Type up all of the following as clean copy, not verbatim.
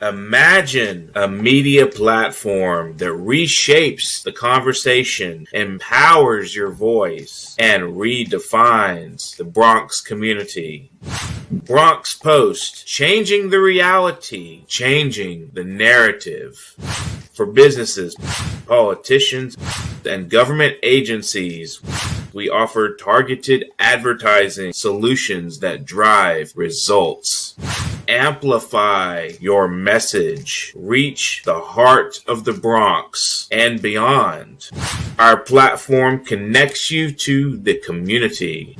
Imagine a media platform that reshapes the conversation, empowers your voice, and redefines the Bronx community. Bronx Post, changing the reality, changing the narrative. For businesses, politicians, and government agencies, we offer targeted advertising solutions that drive results. Amplify your message. Reach the heart of the Bronx and beyond. Our platform connects you to the community.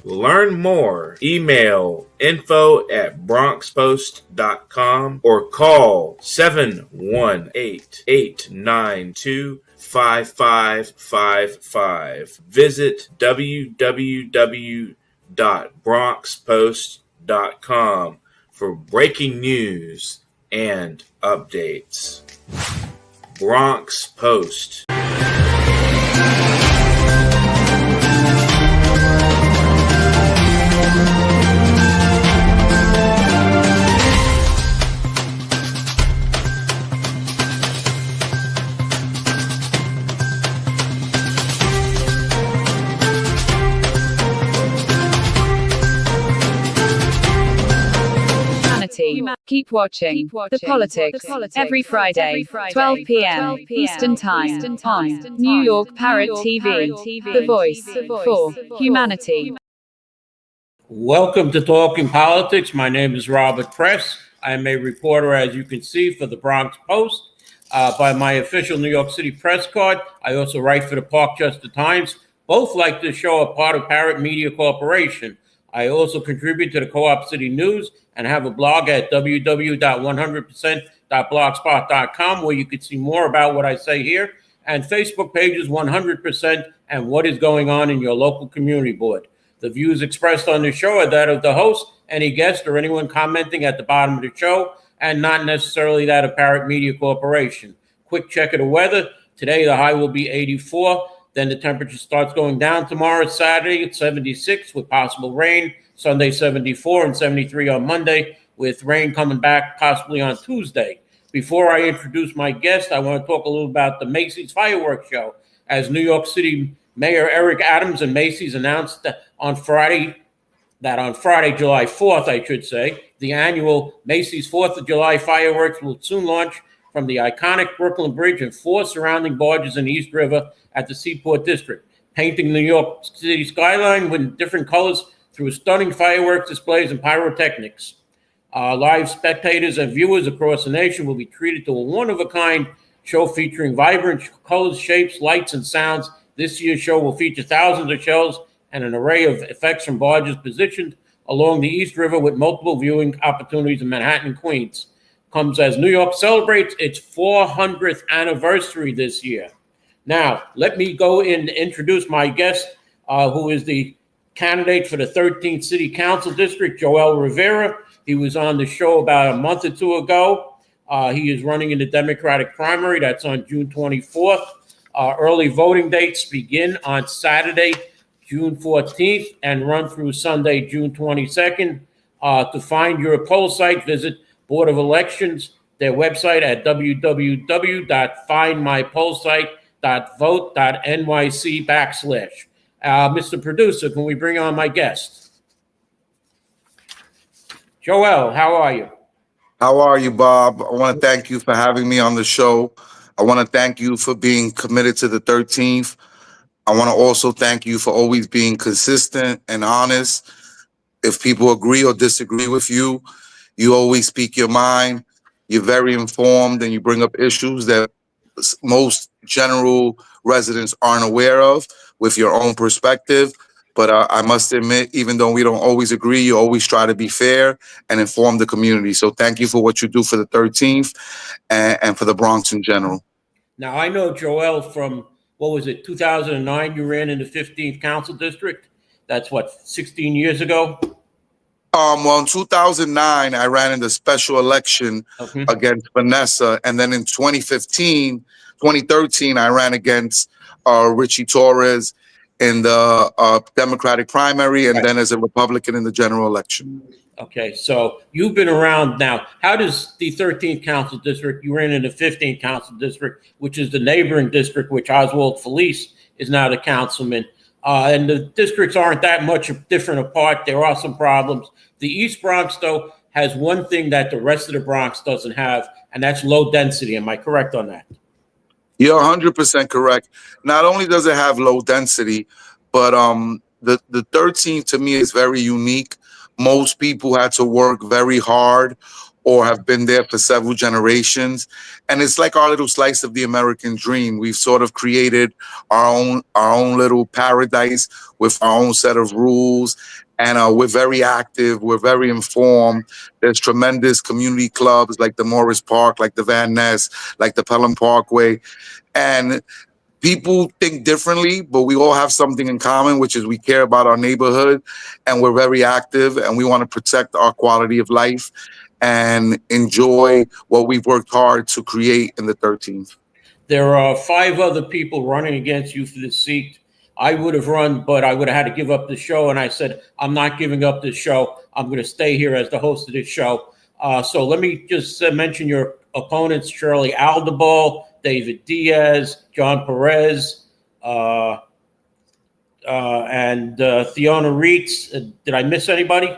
Learn more. Email info@bronxpost.com or call 718-892-5555. Visit www.bronxpost.com for breaking news and updates. Bronx Post. Keep watching The Politics every Friday, 12 p.m. Eastern Time on New York Parrot TV, the voice for humanity. Welcome to Talking Politics. My name is Robert Press. I am a reporter, as you can see, for the Bronx Post by my official New York City press card. I also write for the Parkchester Times. Both like this show are part of Parrot Media Corporation. I also contribute to the Co-op City News and have a blog at www.100%.blogspot.com where you can see more about what I say here, and Facebook pages 100% and what is going on in your local community board. The views expressed on the show are that of the host, any guest, or anyone commenting at the bottom of the show, and not necessarily that of Parrot Media Corporation. Quick check of the weather. Today, the high will be 84. Then the temperature starts going down tomorrow, Saturday at 76 with possible rain. Sunday, 74 and 73 on Monday, with rain coming back possibly on Tuesday. Before I introduce my guest, I want to talk a little about the Macy's fireworks show. As New York City Mayor Eric Adams and Macy's announced that on Friday, July 4th, I should say, the annual Macy's 4th of July fireworks will soon launch from the iconic Brooklyn Bridge and 4 surrounding barges in the East River at the Seaport District, painting New York City skyline with different colors through stunning fireworks displays and pyrotechnics. Live spectators and viewers across the nation will be treated to a one-of-a-kind show featuring vibrant colors, shapes, lights, and sounds. This year's show will feature thousands of shells and an array of effects from barges positioned along the East River with multiple viewing opportunities in Manhattan and Queens. Comes as New York celebrates its 400th anniversary this year. Now, let me go in and introduce my guest, who is the candidate for the 13th City Council District, Joel Rivera. He was on the show about a month or two ago. He is running in the Democratic primary. That's on June 24th. Early voting dates begin on Saturday, June 14th, and run through Sunday, June 22nd. To find your poll site, visit Board of Elections, their website at www.findmypollsite.vote.nyc/. Mr. Producer, can we bring on my guest? Joel, how are you? How are you, Bob? I want to thank you for having me on the show. I want to thank you for being committed to the 13th. I want to also thank you for always being consistent and honest. If people agree or disagree with you, you always speak your mind. You're very informed and you bring up issues that most general residents aren't aware of with your own perspective. But I must admit, even though we don't always agree, you always try to be fair and inform the community. So thank you for what you do for the 13th and for the Bronx in general. Now, I know Joel from, 2009, you ran in the 15th Council District. That's 16 years ago? Well, in 2009, I ran in the special election against Vanessa. And then in 2013, I ran against Richie Torres in the Democratic primary and then as a Republican in the general election. Okay, so you've been around now. How does the 13th Council District, you were in the 15th Council District, which is the neighboring district, which Oswald Felice is now the councilman. And the districts aren't that much different apart. There are some problems. The East Bronx, though, has one thing that the rest of the Bronx doesn't have, and that's low density. Am I correct on that? You're 100% correct. Not only does it have low density, but the 13th to me is very unique. Most people had to work very hard or have been there for several generations. And it's like our little slice of the American dream. We've sort of created our own little paradise with our own set of rules. And we're very active. We're very informed. There's tremendous community clubs like the Morris Park, like the Van Ness, like the Pelham Parkway. And people think differently, but we all have something in common, which is we care about our neighborhood and we're very active and we want to protect our quality of life and enjoy what we've worked hard to create in the 13th. There are 5 other people running against you for this seat. I would have run, but I would have had to give up the show. And I said, I'm not giving up this show. I'm going to stay here as the host of this show. So let me just mention your opponents: Shirley Aldebol, David Diaz, John Perez, and Theona Reitz. Did I miss anybody?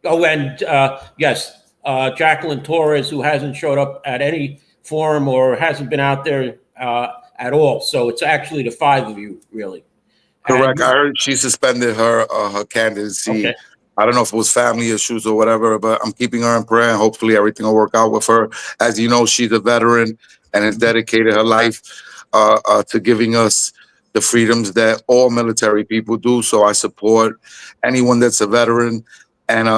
Oh, and yes, Jacqueline Torres, who hasn't showed up at any forum or hasn't been out there at all. So it's actually the 5 of you, really. Correct. I heard she suspended her candidacy. Okay. I don't know if it was family issues or whatever, but I'm keeping her in prayer and hopefully everything will work out with her. As you know, she's a veteran and has dedicated her life to giving us the freedoms that all military people do. So I support anyone that's a veteran. And,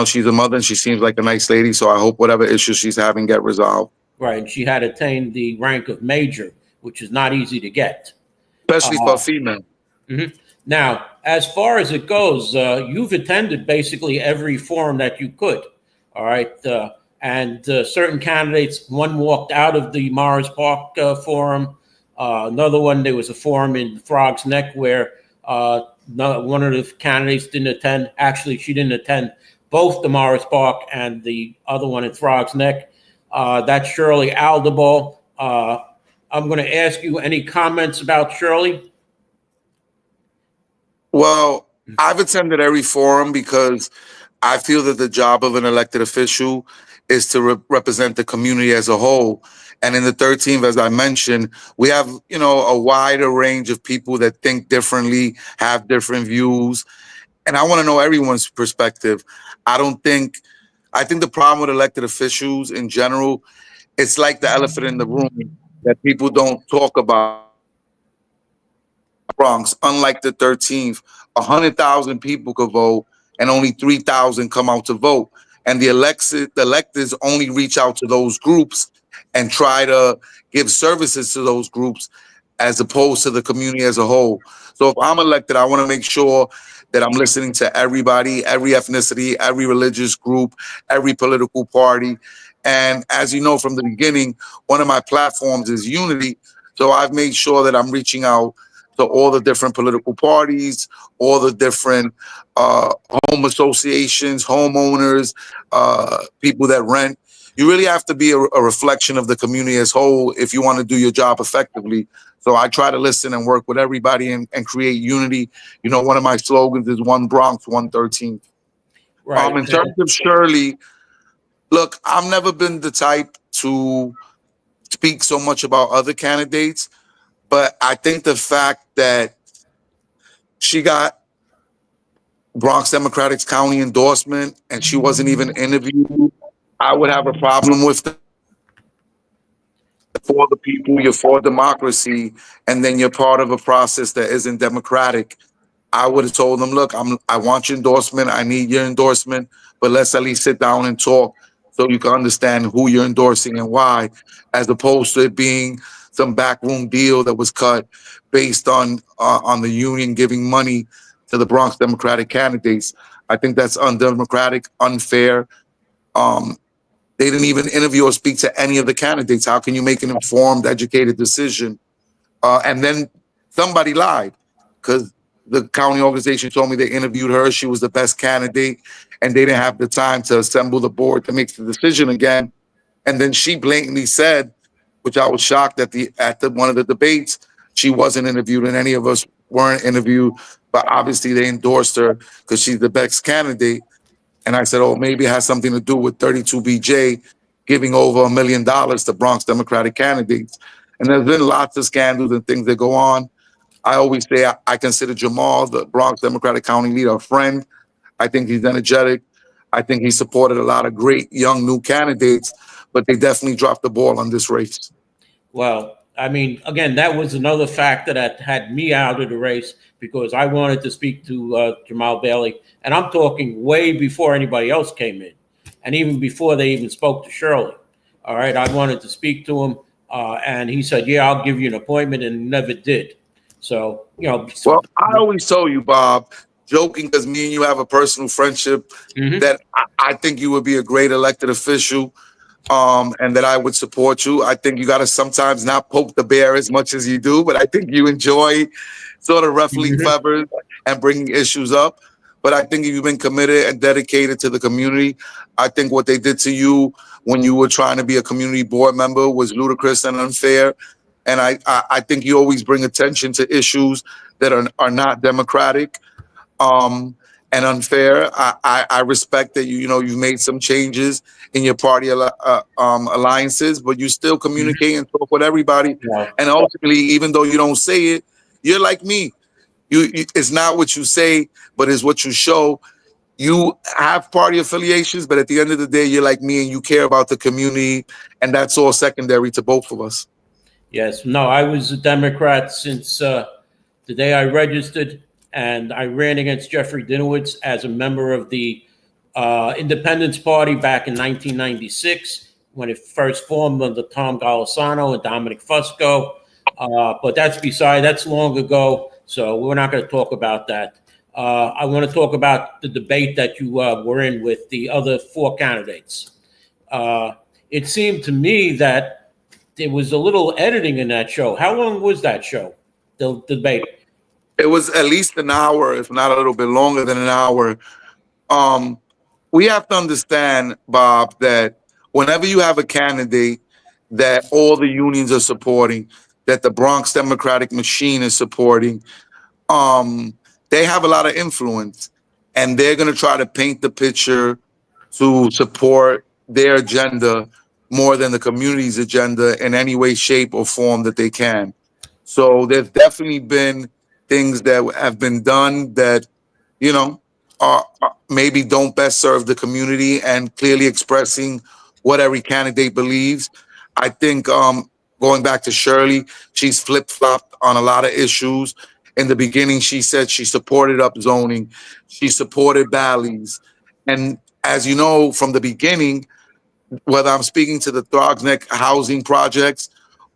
she's a mother and she seems like a nice lady. So I hope whatever issues she's having get resolved. Right. And she had attained the rank of major, which is not easy to get. Especially for a female. Mm-hmm. Now, as far as it goes, you've attended basically every forum that you could. All right. And certain candidates, one walked out of the Morris Park forum. Another one, there was a forum in Frog's Neck where one of the candidates didn't attend. Actually, she didn't attend both the Morris Park and the other one in Frog's Neck. That's Shirley Aldebol. I'm going to ask you any comments about Shirley. Well, I've attended every forum because I feel that the job of an elected official is to represent the community as a whole. And in the 13th, as I mentioned, we have, a wider range of people that think differently, have different views. And I want to know everyone's perspective. I think the problem with elected officials in general, it's like the elephant in the room that people don't talk about. Bronx, unlike the 13th, 100,000 people could vote and only 3,000 come out to vote. And the electeds only reach out to those groups and try to give services to those groups as opposed to the community as a whole. So if I'm elected, I want to make sure that I'm listening to everybody, every ethnicity, every religious group, every political party. And as you know from the beginning, one of my platforms is unity. So I've made sure that I'm reaching out to all the different political parties, all the different home associations, homeowners, people that rent. You really have to be a reflection of the community as whole if you want to do your job effectively. So I try to listen and work with everybody and create unity. One of my slogans is one Bronx, 113th. Right. In terms of Shirley, look, I've never been the type to speak so much about other candidates, but I think the fact that she got Bronx Democratic County endorsement and she wasn't even interviewed, I would have a problem with that. For the people, you're for democracy, and then you're part of a process that isn't democratic. I would have told them, look, I want your endorsement. I need your endorsement, but let's at least sit down and talk so you can understand who you're endorsing and why, as opposed to it being some backroom deal that was cut based on the union giving money to the Bronx Democratic candidates. I think that's undemocratic, unfair. They didn't even interview or speak to any of the candidates. How can you make an informed, educated decision? And then somebody lied, because the county organization told me they interviewed her. She was the best candidate, and they didn't have the time to assemble the board to make the decision again. And then she blatantly said, which I was shocked at the one of the debates, she wasn't interviewed, and any of us weren't interviewed. But obviously, they endorsed her because she's the best candidate. And I said, oh, maybe it has something to do with 32BJ giving over $1 million to Bronx Democratic candidates. And there's been lots of scandals and things that go on. I always say I consider Jamal, the Bronx Democratic County leader, a friend. I think he's energetic. I think he supported a lot of great young new candidates, but they definitely dropped the ball on this race. Well, I mean, again, that was another factor that had me out of the race because I wanted to speak to Jamal Bailey. And I'm talking way before anybody else came in and even before they even spoke to Shirley. All right. I wanted to speak to him. And he said, yeah, I'll give you an appointment, and never did. So, Well, I always told you, Bob, joking, because me and you have a personal friendship, that I think you would be a great elected official, and that I would support you. I think you got to sometimes not poke the bear as much as you do, but I think you enjoy sort of ruffling feathers and bringing issues up. But I think if you've been committed and dedicated to the community, I think what they did to you when you were trying to be a community board member was ludicrous and unfair. And I think you always bring attention to issues that are not democratic and unfair. I respect that you've made some changes in your party alliances, but you still communicate and talk with everybody. Yeah. And ultimately, even though you don't say it, you're like me. It's not what you say, but it's what you show. You have party affiliations, but at the end of the day, you're like me and you care about the community, and that's all secondary to both of us. Yes. No, I was a Democrat since the day I registered, and I ran against Jeffrey Dinowitz as a member of the Independence Party back in 1996 when it first formed under Tom Golisano and Dominic Fusco. But that's long ago, so we're not going to talk about that. I want to talk about the debate that you were in with the other four candidates. It seemed to me that there was a little editing in that show. How long was that show, the debate? It was at least an hour, if not a little bit longer than an hour. We have to understand, Bob, that whenever you have a candidate that all the unions are supporting, that the Bronx Democratic machine is supporting, they have a lot of influence, and they're going to try to paint the picture to support their agenda more than the community's agenda in any way, shape, or form that they can. So there's definitely been things that have been done that, are maybe don't best serve the community, and clearly expressing what every candidate believes. I think going back to Shirley, she's flip-flopped on a lot of issues. In the beginning, she said she supported upzoning. She supported Bally's. And as you know, from the beginning, whether I'm speaking to the Throgsneck housing projects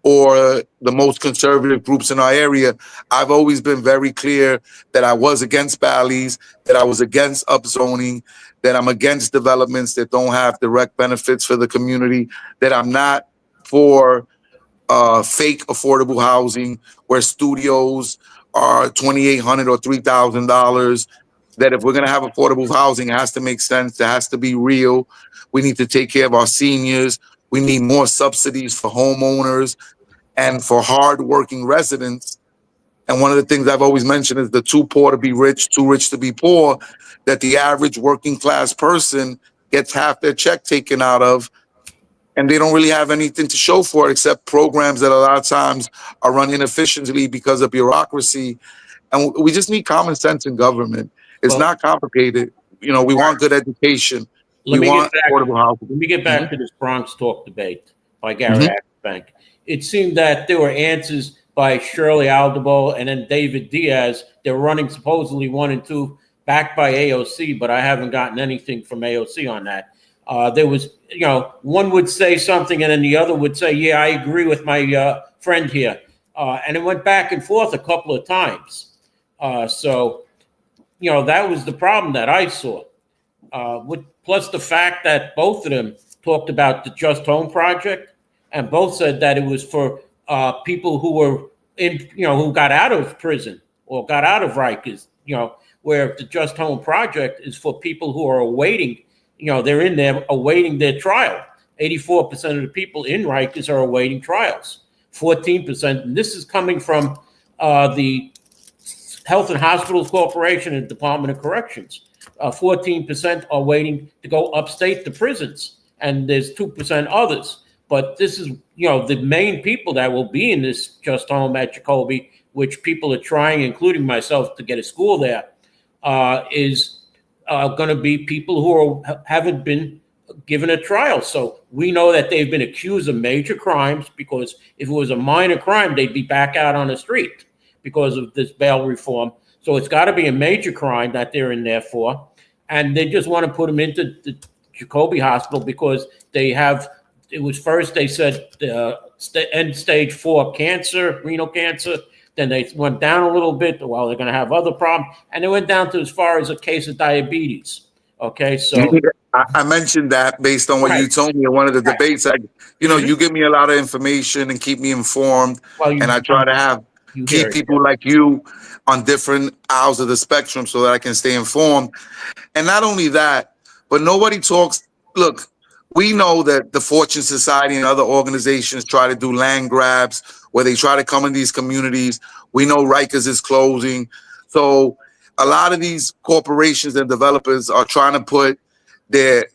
or the most conservative groups in our area, I've always been very clear that I was against Bally's, that I was against upzoning, that I'm against developments that don't have direct benefits for the community, that I'm not for fake affordable housing where studios are $2,800 or $3,000. That if we're going to have affordable housing, it has to make sense. It has to be real. We need to take care of our seniors. We need more subsidies for homeowners and for hardworking residents. And one of the things I've always mentioned is the too poor to be rich, too rich to be poor, that the average working class person gets half their check taken out of, and they don't really have anything to show for it except programs that a lot of times are run inefficiently because of bureaucracy. And we just need common sense in government. It's not complicated. We want good education. We want affordable housing. Let me get back to this Bronx Talk debate by Gary Bank. It seemed that there were answers by Shirley Aldebo and then David Diaz. They're running supposedly 1 and 2, backed by AOC, but I haven't gotten anything from AOC on that. There was, one would say something and then the other would say, yeah, I agree with my friend here. And it went back and forth a couple of times. So that was the problem that I saw. Plus the fact that both of them talked about the Just Home Project, and both said that it was for people who were who got out of prison or got out of Rikers, where the Just Home Project is for people who are awaiting, they're in there awaiting their trial. 84% of the people in Rikers are awaiting trials. 14%, and this is coming from the Health and Hospitals Corporation and Department of Corrections. 14% are waiting to go upstate to prisons, and there's 2% others. But this is, the main people that will be in this Just Home at Jacoby, which people are trying, including myself, to get a school there, is going to be people who haven't been given a trial. So we know that they've been accused of major crimes, because if it was a minor crime, they'd be back out on the street because of this bail reform. So it's got to be a major crime that they're in there for. And they just want to put them into the Jacoby Hospital because they said end stage 4 cancer, renal cancer. Then they went down a little bit. Well, they're going to have other problems. And they went down to as far as a case of diabetes. Okay, so I mentioned that based on what you told me in one of the debates. You give me a lot of information and keep me informed, and I try to keep people like you on different aisles of the spectrum so that I can stay informed. And not only that, but nobody talks. Look, we know that the Fortune Society and other organizations try to do land grabs where they try to come in these communities. We know Rikers is closing. So a lot of these corporations and developers are trying to put their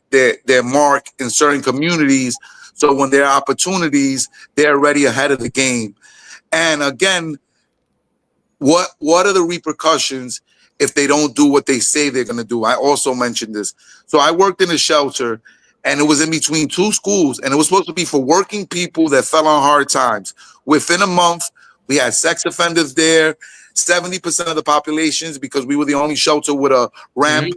mark in certain communities. So when there are opportunities, they're already ahead of the game. And again, what are the repercussions if they don't do what they say they're going to do? I also mentioned this. So I worked in a shelter, and it was in between 2 schools, and it was supposed to be for working people that fell on hard times. Within a month, we had sex offenders there, 70% of the populations, because we were the only shelter with a ramp,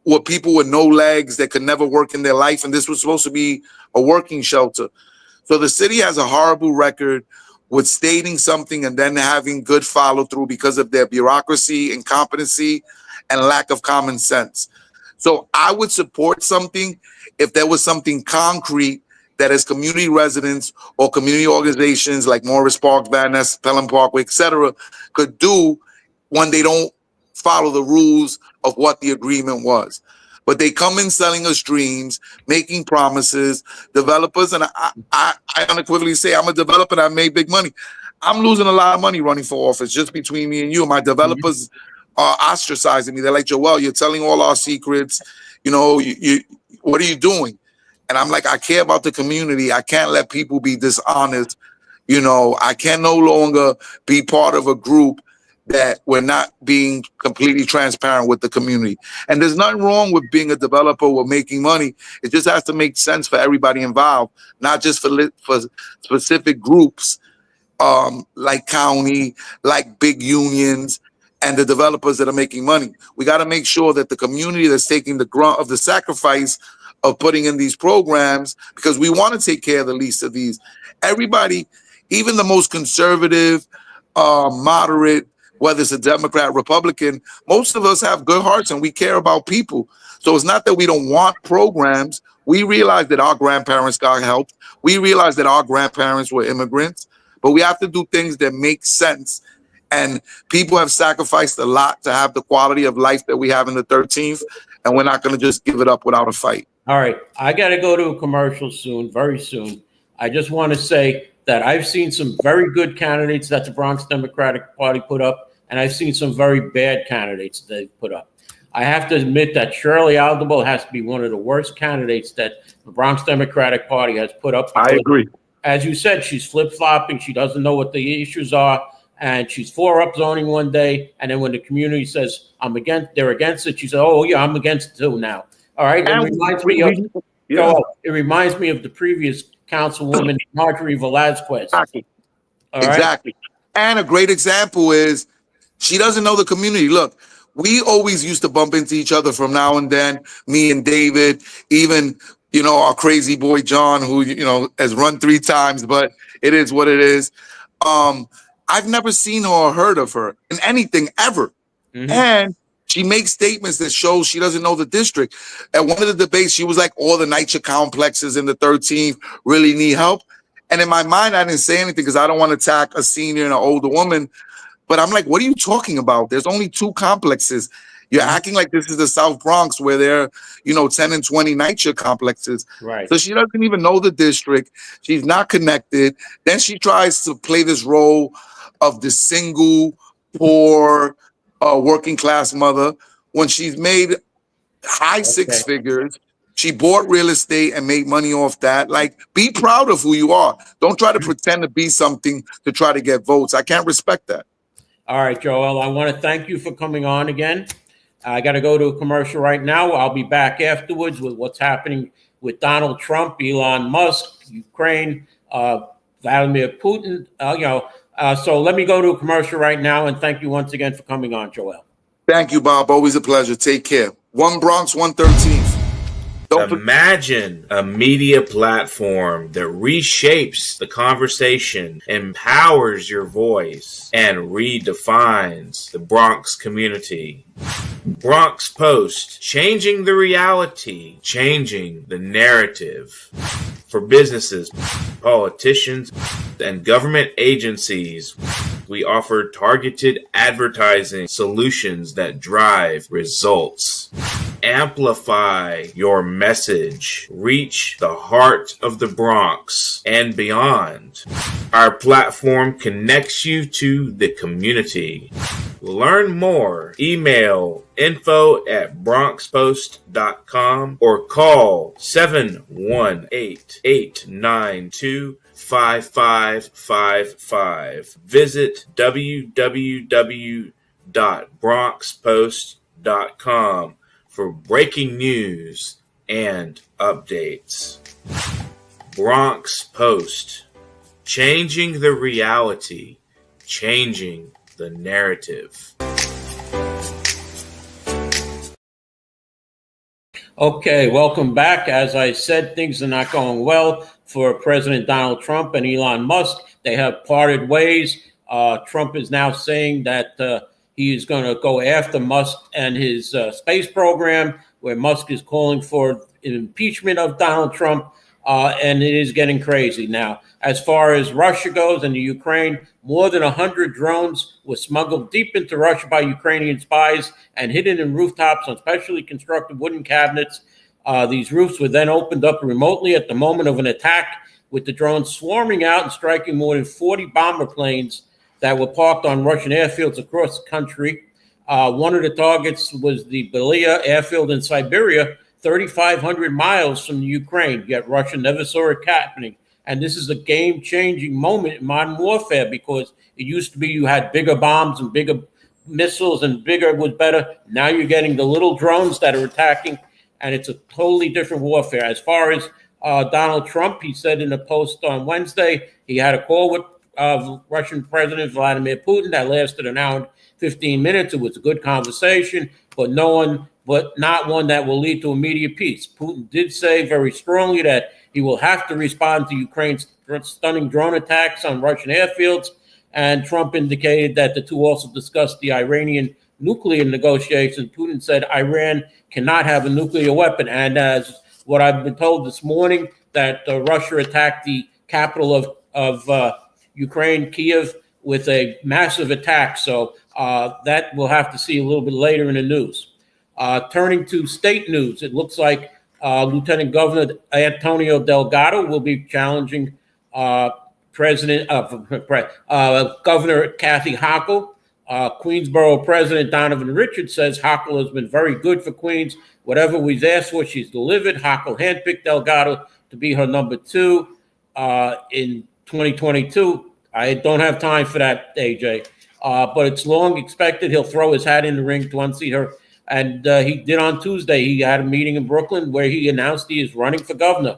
were people with no legs that could never work in their life, and this was supposed to be a working shelter. So the city has a horrible record with stating something and then having good follow-through because of their bureaucracy, incompetency, and lack of common sense. So I would support something if there was something concrete that as community residents or community organizations like Morris Park, Van Ness, Pelham Parkway, etc., could do when they don't follow the rules of what the agreement was. But they come in selling us dreams, making promises, developers, and I unequivocally say I'm a developer and I made big money. I'm losing a lot of money running for office just between me and you. My developers are ostracizing me. They're like, Joel, you're telling all our secrets. What are you doing? And I'm like, I care about the community. I can't let people be dishonest. I can no longer be part of a group that we're not being completely transparent with the community. And there's nothing wrong with being a developer or making money. It just has to make sense for everybody involved, not just for specific groups like county, like big unions, and the developers that are making money. We got to make sure that the community that's taking the grunt of the sacrifice of putting in these programs, because we want to take care of the least of these. Everybody, even the most conservative, moderate, whether it's a Democrat, Republican, most of us have good hearts and we care about people. So it's not that we don't want programs. We realize that our grandparents got help. We realize that our grandparents were immigrants, but we have to do things that make sense. And people have sacrificed a lot to have the quality of life that we have in the 13th, and we're not going to just give it up without a fight. All right. I got to go to a commercial soon, very soon. I just want to say that I've seen some very good candidates that the Bronx Democratic Party put up, and I've seen some very bad candidates they've put up. I have to admit that Shirley Aldable has to be one of the worst candidates that the Bronx Democratic Party has put up. I agree. As you said, she's flip-flopping. She doesn't know what the issues are, and she's for upzoning one day, and then when the community says, they're against it, she says, oh, yeah, I'm against it too now. All right? It reminds me of the previous Councilwoman Marjorie Velazquez. Exactly. And a great example is she doesn't know the community. Look, we always used to bump into each other from now and then, me and David, even, our crazy boy John, who, has run 3 times, but it is what it is. I've never seen her or heard of her in anything ever. Mm-hmm. And she makes statements that shows she doesn't know the district. At one of the debates, she was like, all the NYCHA complexes in the 13th really need help. And in my mind, I didn't say anything because I don't want to attack a senior and an older woman. But I'm like, what are you talking about? There's only 2 complexes. You're acting like this is the South Bronx where there are, 10 and 20 night shift complexes. Right. So she doesn't even know the district. She's not connected. Then she tries to play this role of the single, poor, working class mother when she's made high 6 figures. She bought real estate and made money off that. Like, be proud of who you are. Don't try to pretend to be something to try to get votes. I can't respect that. All right, Joel, I want to thank you for coming on again. I got to go to a commercial right now. I'll be back afterwards with what's happening with Donald Trump, Elon Musk, Ukraine, Vladimir Putin. So let me go to a commercial right now, and thank you once again for coming on, Joel. Thank you, Bob. Always a pleasure. Take care. 1 Bronx, 113th. Imagine a media platform that reshapes the conversation, empowers your voice, and redefines the Bronx community. Bronx Post, changing the reality, changing the narrative. For businesses, politicians, and government agencies, we offer targeted advertising solutions that drive results. Amplify your message. Reach the heart of the Bronx and beyond. Our platform connects you to the community. Learn more. Email info@bronxpost.com or call 718-892-5555. Visit www.bronxpost.com for breaking news and updates. Bronx Post, changing the reality, changing the narrative. Okay, welcome back. As I said, things are not going well for President Donald Trump and Elon Musk. They have parted ways. Trump is now saying that he is going to go after Musk and his space program, where Musk is calling for impeachment of Donald Trump. And it is getting crazy now. As far as Russia goes and the Ukraine, more than 100 drones were smuggled deep into Russia by Ukrainian spies and hidden in rooftops on specially constructed wooden cabinets. These roofs were then opened up remotely at the moment of an attack, with the drones swarming out and striking more than 40 bomber planes that were parked on Russian airfields across the country. One of the targets was the Belia airfield in Siberia, 3,500 miles from the Ukraine, yet Russia never saw it happening. And this is a game-changing moment in modern warfare, because it used to be you had bigger bombs and bigger missiles and bigger was better. Now you're getting the little drones that are attacking, and it's a totally different warfare. As far as Donald Trump, he said in a post on Wednesday, he had a call with Russian President Vladimir Putin that lasted an hour and 15 minutes. It was a good conversation, but not one that will lead to immediate peace. Putin did say very strongly that he will have to respond to Ukraine's stunning drone attacks on Russian airfields. And Trump indicated that the two also discussed the Iranian nuclear negotiations. Putin said Iran cannot have a nuclear weapon. And as what I've been told this morning, that Russia attacked the capital of Ukraine, Kiev, with a massive attack. So that we'll have to see a little bit later in the news. Turning to state news, it looks like Lieutenant Governor Antonio Delgado will be challenging Governor Kathy Hochul. Queensborough President Donovan Richards says Hochul has been very good for Queens. Whatever we've asked for, she's delivered. Hochul handpicked Delgado to be her number 2 in 2022. I don't have time for that, AJ. But it's long expected he'll throw his hat in the ring to unseat her. And he did on Tuesday. He had a meeting in Brooklyn where he announced he is running for governor.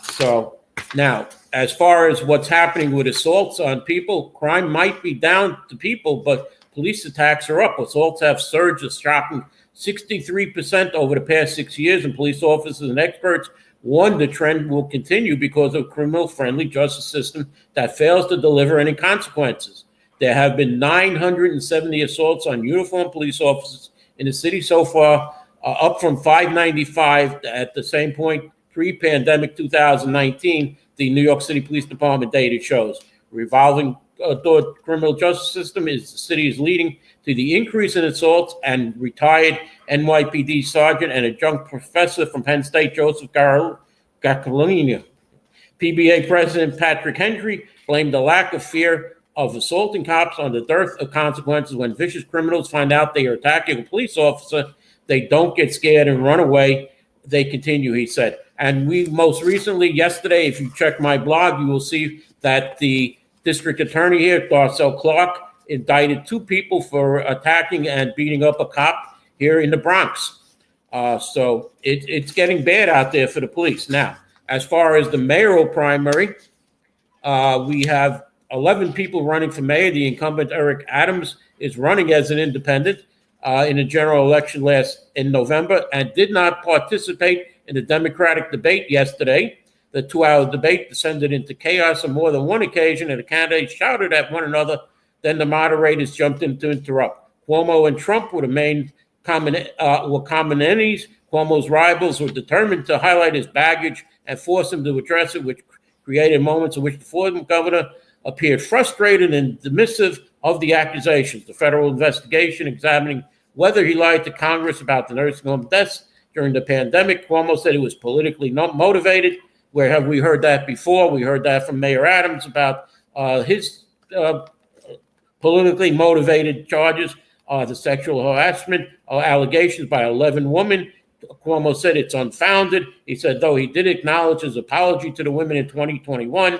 So now, as far as what's happening with assaults on people, crime might be down to people, but police attacks are up. Assaults have surged a shocking 63% over the past 6 years, and police officers and experts warn the trend will continue because of a criminal-friendly justice system that fails to deliver any consequences. There have been 970 assaults on uniformed police officers in the city so far, up from 595 at the same point pre-pandemic 2019, the New York City Police Department data shows. Revolving toward criminal justice system is the city is leading to the increase in assaults, and retired NYPD sergeant and adjunct professor from Penn State, Joseph Gacolina. PBA President Patrick Henry blamed the lack of fear of assaulting cops on the dearth of consequences. When vicious criminals find out they are attacking a police officer, they don't get scared and run away. They continue, he said. And we most recently, yesterday, if you check my blog, you will see that the district attorney here, Darcel Clark, indicted 2 people for attacking and beating up a cop here in the Bronx. So it's getting bad out there for the police. Now, as far as the mayoral primary, we have 11 people running for mayor. The incumbent Eric Adams is running as an independent in a general election in November, and did not participate in the Democratic debate yesterday. The 2-hour debate descended into chaos on more than one occasion, and the candidates shouted at one another. Then the moderators jumped in to interrupt. Cuomo and Trump were the main common enemies. Cuomo's rivals were determined to highlight his baggage and force him to address it, which created moments in which the former governor appeared frustrated and dismissive of the accusations. The federal investigation examining whether he lied to Congress about the nursing home deaths during the pandemic. Cuomo said it was politically motivated. Where have we heard that before? We heard that from Mayor Adams about his politically motivated charges, the sexual harassment allegations by 11 women. Cuomo said it's unfounded. He said, though he did acknowledge his apology to the women in 2021,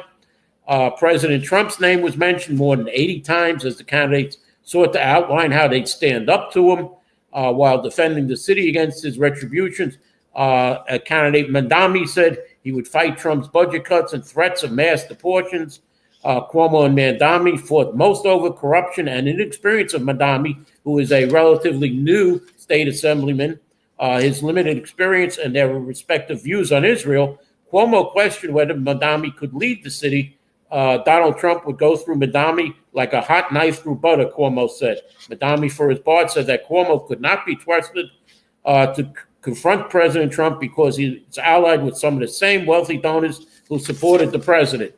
President Trump's name was mentioned more than 80 times as the candidates sought to outline how they'd stand up to him while defending the city against his retributions. Candidate Mandami said he would fight Trump's budget cuts and threats of mass deportations. Cuomo and Mandami fought most over corruption and inexperience of Mandami, who is a relatively new state assemblyman, his limited experience and their respective views on Israel. Cuomo questioned whether Mandami could lead the city. Donald Trump would go through Mandami like a hot knife through butter, Cuomo said. Mandami, for his part, said that Cuomo could not be trusted to confront President Trump because he's allied with some of the same wealthy donors who supported the president.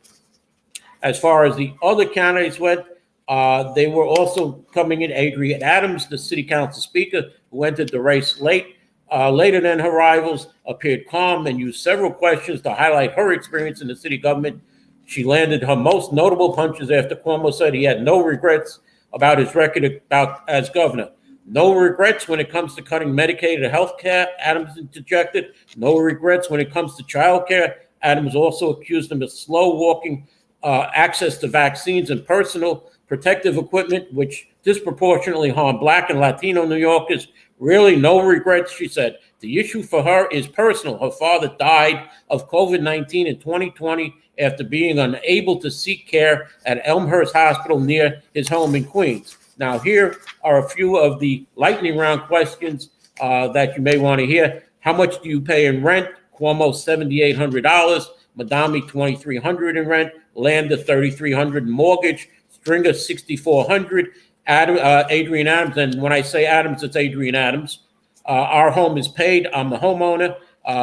As far as the other candidates went, they were also coming in. Adrienne Adams, the city council speaker, who entered the race later than her rivals, appeared calm and used several questions to highlight her experience in the city government. She landed her most notable punches after Cuomo said he had no regrets about his record as governor. No regrets when it comes to cutting Medicaid and health care, Adams interjected. No regrets when it comes to child care. Adams also accused him of slow-walking access to vaccines and personal protective equipment, which disproportionately harm Black and Latino New Yorkers. Really, no regrets, she said. The issue for her is personal. Her father died of COVID-19 in 2020 after being unable to seek care at Elmhurst Hospital near his home in Queens. Now, here are a few of the lightning round questions that you may want to hear. How much do you pay in rent? Cuomo, $7,800. Mandami, $2,300 in rent. Landa, $3,300 in mortgage. Stringer, $6,400. Adrienne Adams, and when I say Adams, it's Adrienne Adams. Our home is paid. I'm the homeowner.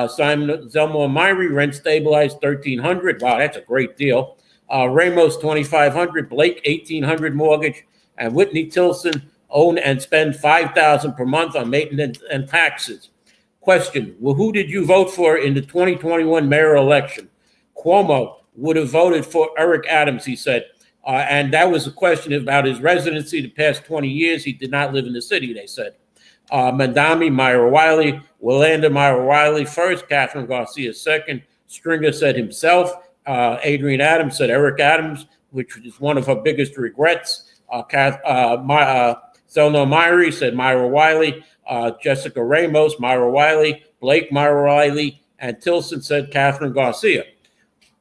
Simon Zelmo Myrie, rent stabilized, $1,300. Wow, that's a great deal. Ramos, $2,500. Blake, $1,800 mortgage. And Whitney Tilson, own and spend $5,000 per month on maintenance and taxes. Question: well, who did you vote for in the 2021 mayoral election? Cuomo would have voted for Eric Adams, he said. And that was a question about his residency the past 20 years. He did not live in the city, they said. Mandami, Myra Wiley, Willanda, Myra Wiley first, Catherine Garcia second. Stringer said himself. Adrienne Adams said Eric Adams, which is one of her biggest regrets. Zelno Myrie said Myra Wiley. Jessica Ramos, Myra Wiley. Blake, Myra Wiley. And Tilson said Catherine Garcia.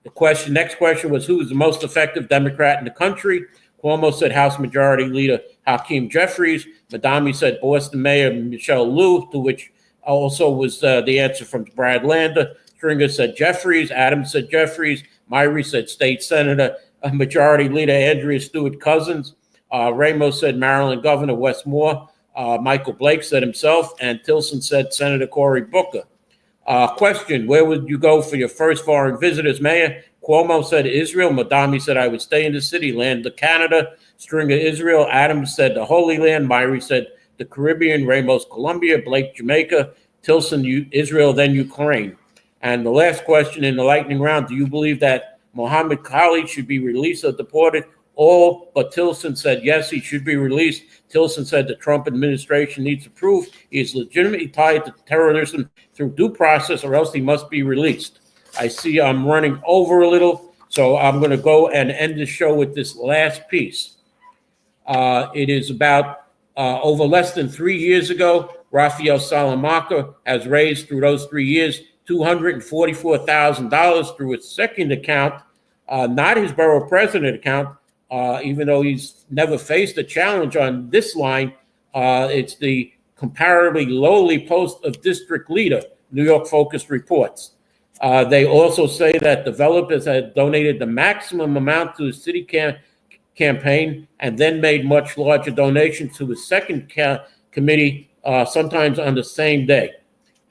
The next question was, who is the most effective Democrat in the country? Cuomo said House Majority Leader Hakeem Jeffries. Mandami said Boston Mayor Michelle Liu, to which also was the answer from Brad Landa. Stringer said Jeffries. Adams said Jeffries. Myrie said State Senator Majority Leader Andrea Stewart Cousins. Ramos said Maryland Governor Wes Moore. Michael Blake said himself. And Tilson said Senator Cory Booker. Question: where would you go for your first foreign visit as mayor? Cuomo said Israel. Madami said I would stay in the city. Land to Canada. Stringer Israel. Adams said the Holy Land. Myrie said the Caribbean. Ramos Colombia. Blake Jamaica. Tilson Israel. Then Ukraine. And the last question in the lightning round: do you believe that Mohammed Khalid should be released or deported? All but Tilson said yes, he should be released. Tilson said the Trump administration needs to prove he is legitimately tied to terrorism through due process, or else he must be released. I see I'm running over a little, so I'm going to go and end the show with this last piece. It is about over less than 3 years ago, Rafael Salamanca has raised through those 3 years $244,000 through his second account, not his borough president account, even though he's never faced a challenge on this line. It's the comparably lowly post of district leader, New York Focus reports. They also say that developers had donated the maximum amount to the city campaign and then made much larger donations to the second committee, sometimes on the same day.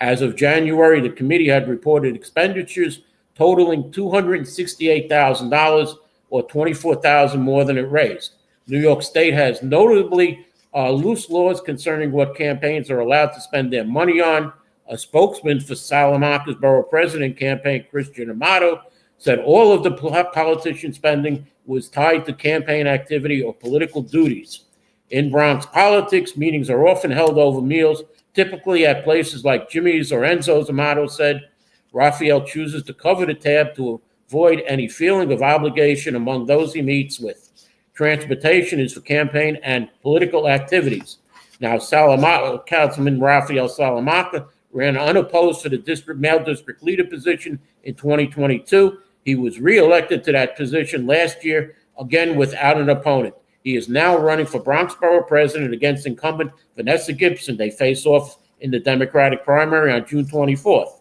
As of January, the committee had reported expenditures totaling $268,000, or $24,000 more than it raised. New York State has notably loose laws concerning what campaigns are allowed to spend their money on. A spokesman for Salamanca's borough president campaign, Christian Amato, said all of the politician spending was tied to campaign activity or political duties. In Bronx politics, meetings are often held over meals, typically at places like Jimmy's or Enzo's, Amato said. Raphael chooses to cover the tab to avoid any feeling of obligation among those he meets with. Transportation is for campaign and political activities. Now, Councilman Raphael Salamanca ran unopposed for the male district leader position in 2022. He was reelected to that position last year, again without an opponent. He is now running for Bronx Borough President against incumbent Vanessa Gibson. They face off in the Democratic primary on June 24th.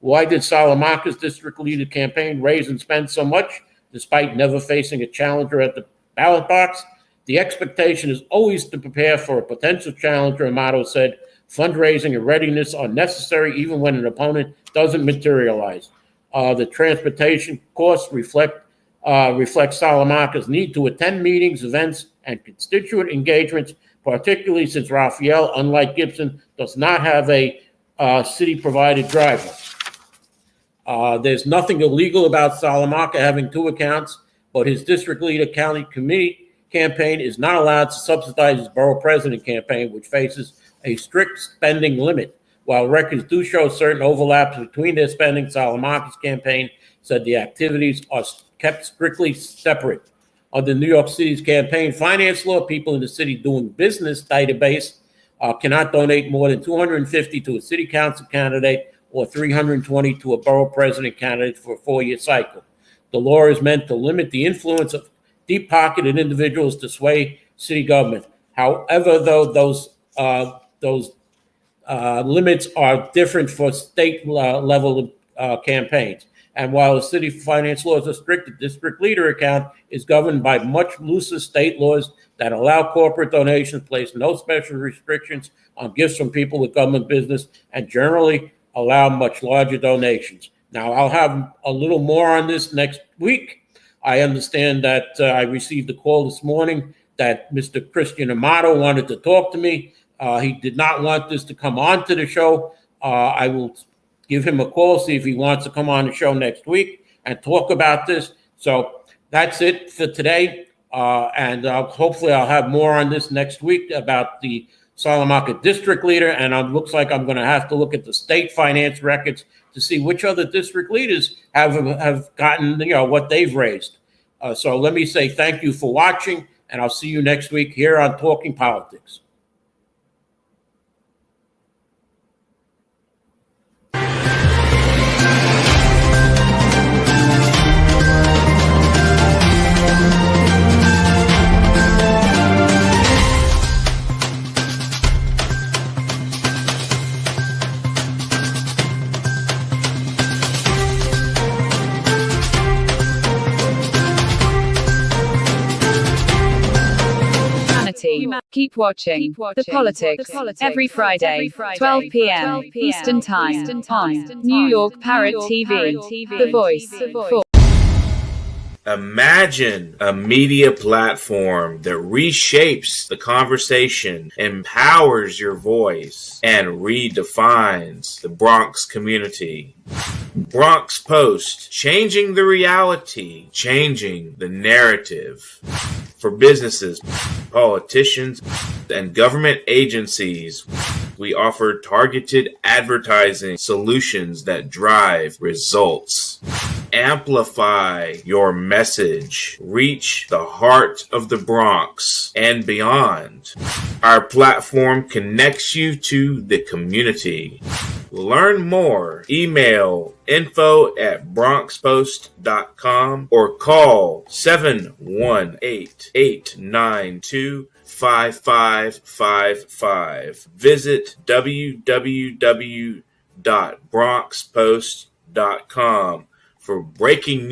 Why did Salamanca's district leader campaign raise and spend so much, despite never facing a challenger at the ballot box? The expectation is always to prepare for a potential challenger, Amato said. Fundraising and readiness are necessary even when an opponent doesn't materialize. The transportation costs reflect Salamanca's need to attend meetings, events, and constituent engagements, particularly since Raphael, unlike Gibson, does not have a city-provided driver. There's nothing illegal about Salamanca having two accounts, but his district leader county committee campaign is not allowed to subsidize his borough president campaign, which faces a strict spending limit. While records do show certain overlaps between their spending, Salamanca's campaign said the activities are kept strictly separate. Under New York City's campaign finance law, people in the city doing business database cannot donate more than $250 to a city council candidate or $320 to a borough president candidate for a 4-year cycle. The law is meant to limit the influence of deep-pocketed individuals to sway city government. However, though, those limits are different for state level campaigns. And while the city finance laws are strict, the district leader account is governed by much looser state laws that allow corporate donations, place no special restrictions on gifts from people with government business, and generally allow much larger donations. Now, I'll have a little more on this next week. I understand that I received a call this morning that Mr. Christian Amato wanted to talk to me. He did not want this to come on to the show. I will give him a call, see if he wants to come on the show next week and talk about this. So that's it for today. And hopefully I'll have more on this next week about the Salamanca district leader. And it looks like I'm going to have to look at the state finance records to see which other district leaders have gotten, what they've raised. So let me say thank you for watching, and I'll see you next week here on Talking Politics. Keep watching The Politics every Friday, 12 p.m. Eastern Time on New York Parrot TV, the voice for Imagine a media platform that reshapes the conversation, empowers your voice, and redefines the Bronx community. Bronx Post, changing the reality, changing the narrative. For businesses, politicians, and government agencies, we offer targeted advertising solutions that drive results. Amplify your message. Reach the heart of the Bronx and beyond. Our platform connects you to the community. Learn more. Email info@bronxpost.com or call 718-892-5555. Visit www.bronxpost.com for breaking news.